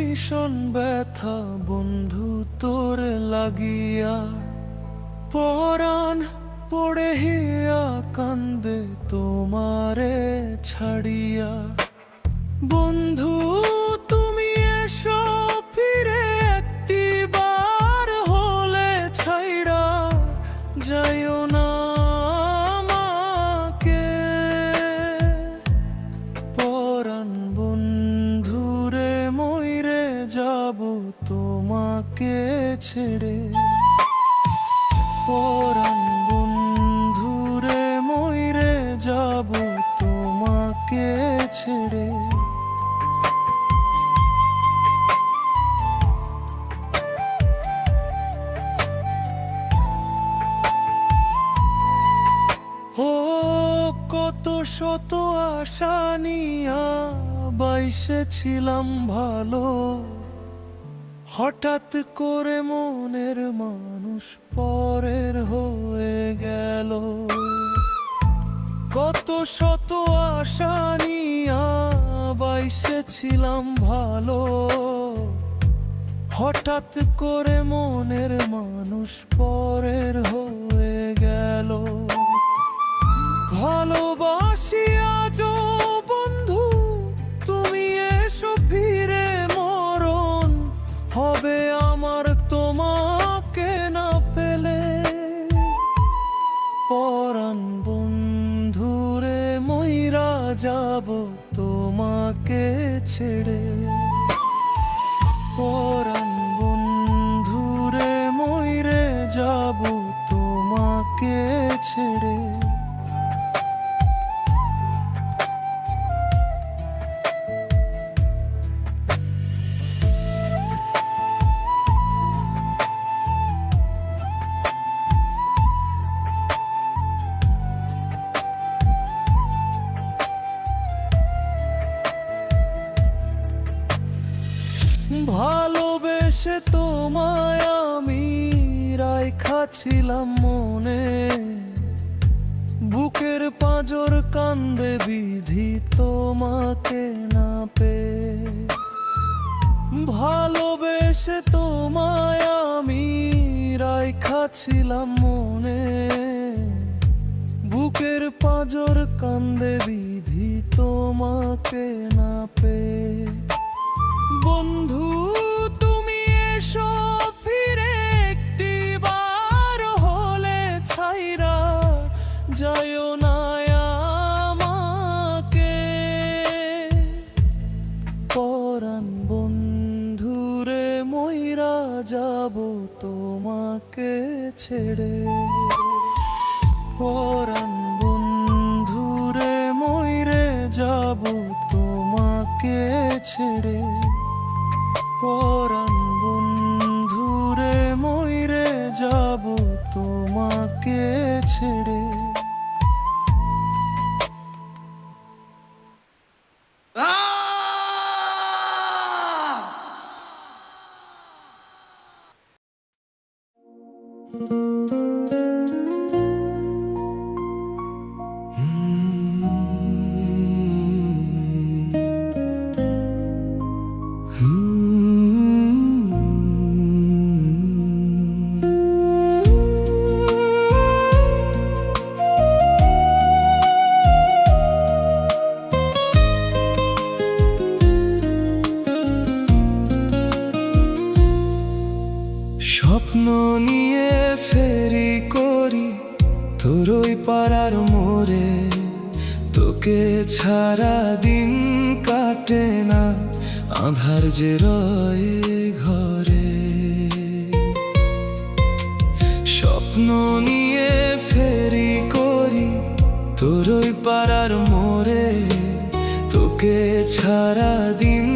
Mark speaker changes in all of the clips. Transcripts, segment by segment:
Speaker 1: ভীষণ ব্যথা বন্ধু তোর লাগিয়া, পরাণ পড়ে হিয়া কান্দে তোমারে ছাড়িয়া। বন্ধু তুমি এসো ফিরে একটিবার হলে ছাইড়া যাইও না আমাকে। পরাণ বন্ধুরে মইরে যাব তোমাকে ছেড়ে। পরাণ বন্ধুরে মইরে যাব তোমাকে ছেড়ে। ও কত শত আশা নিয়া বাইসেছিলাম ভালো, হঠাৎ করে মনের মানুষ পরের হয়ে গেল। কত শত আশা নিয়া বাইসেছিলাম ভালো, হঠাৎ করে মনের মানুষ পরের হয়ে গেল। ভালোবাসি আজও বন্ধু তুমি এসো ফিরে, মরণ হবে আমার তোমাকে না পেলে। পরাণ বন্ধুরে মইরা যাব তোমাকে ছেড়ে। পরাণ বন্ধুরে মইরে যাব তোমাকে ছেড়ে। ভালোবেসে তোমায় আমি রাইখা ছিলাম মনে, বুকের পাঁজর কান্দে বিধি তোমাকে না পেয়ে। ভালোবেসে তোমায় আমি রাইখা ছিলাম মনে, বুকের পাঁজর কান্দে বিধি তোমাকে না পেয়ে। বন্ধু তুমি এসো ফিরে একটিবার হলে ছাইরা যাইও না আমাকে। পরাণ বন্ধুরে মইরা যাব তোমাকে ছেড়ে। পরাণ বন্ধুরে মইরে যাব তোমাকে ছেড়ে। পরাণ বন্ধুরে মইরে যাব তোমাকে ছেড়ে। স্বপ্ন নিয়ে ফেরি করি তোরই পাড়ার মোড়ে, তোকে ছাড়া দিন কাটে না, আঁধার যে রয়ে ঘরে। স্বপ্ন নিয়ে ফেরি করি তোরই পাড়ার মোড়ে, তোকে ছাড়া দিন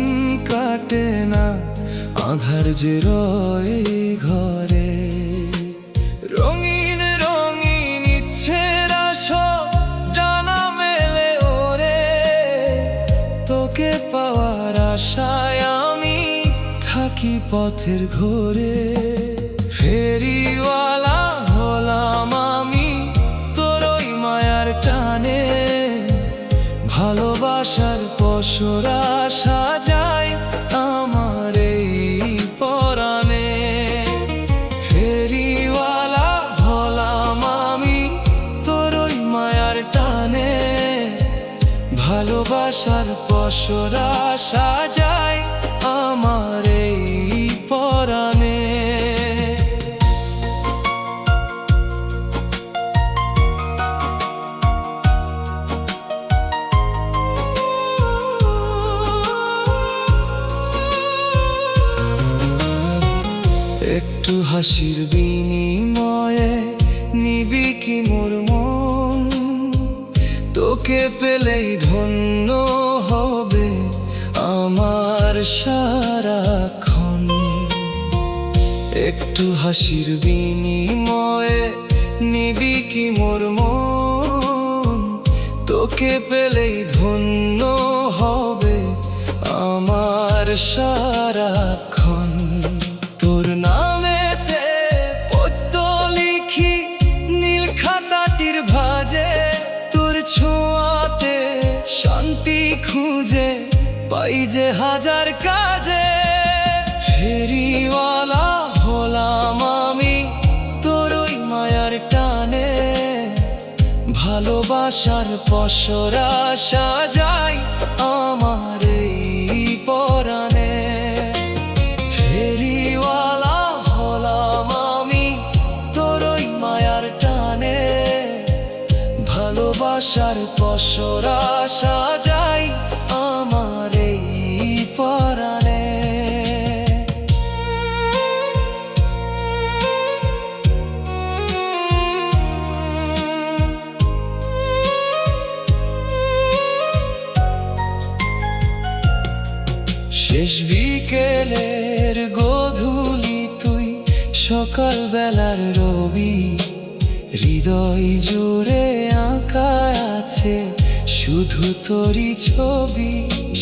Speaker 1: কাটে না, আঁধার যে রয়ে ঘরে। রঙিন রঙিন ইচ্ছেরা সব জানা মেলে ওরে, তোকে পাওয়ার আশায় আমি থাকি পথের ঘোরে। ফেরিওয়ালা হলাম আমি তোরই মায়ার টানে, ভালোবাসার পসরা সাজাই আমার পসরা সাজাই আমার এই পরাণে। একটু হাসির বিনিময়ে নিবি কি মোর মন, তোকে পেলেই ধন্য হবে আমার সারাক্ষণ। একটু হাসির বিনিময়ে নিবি কি মোর মন, তোকে পেলেই ধন্য হবে আমার সারাক্ষণ। তোর নামেতে পদ্য লিখি নীল খাতাটির ভাঁজে, তোর ছোঁয়াতে শান্তি খুঁজে পাই যে হাজার কাজে। ফেরিওয়ালা হলাম আমি তোর ওই মায়ার টানে, ভালোবাসার পসরা সাজাই আমার এই পরাণে। ফেরিওয়ালা হলাম আমি তোর ওই মায়ার টানে, ভালোবাসার পসরা সাজাই আমার এই পরাণে। শেষ বিকেলের গোধূলি তুই, সকাল বেলার রবি, হৃদয় জুড়ে আঁকা আছে শুধু তোরই ছবি।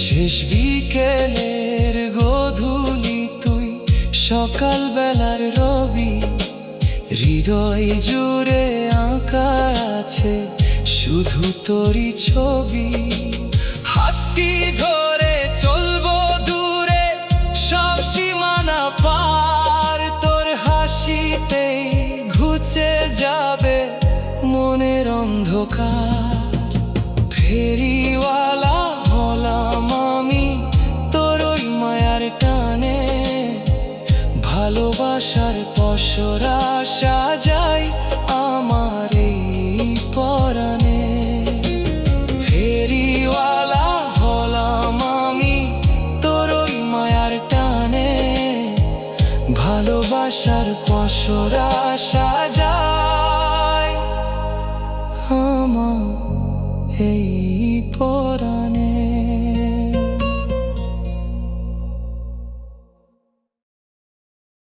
Speaker 1: শেষ বিকেলের গোধূলি তুই, সকাল বেলার রবি, হৃদয় জুড়ে আঁকা আছে শুধু তোরই ছবি। হাতটি ধরে চলবো দূরে সব সীমানা পার, তোর হাসিতেই ঘুচে যাবে মনের অন্ধকার। ফেরিওয়ালা হলাম আমি তোর ওই মায়ার টানে, ভালোবাসার পসরা সাজাই আমার এই পরাণে। ফেরিওয়ালা হলাম আমি তোর ওই মায়ার টানে, ভালোবাসার পসরা সাজাই আমার এই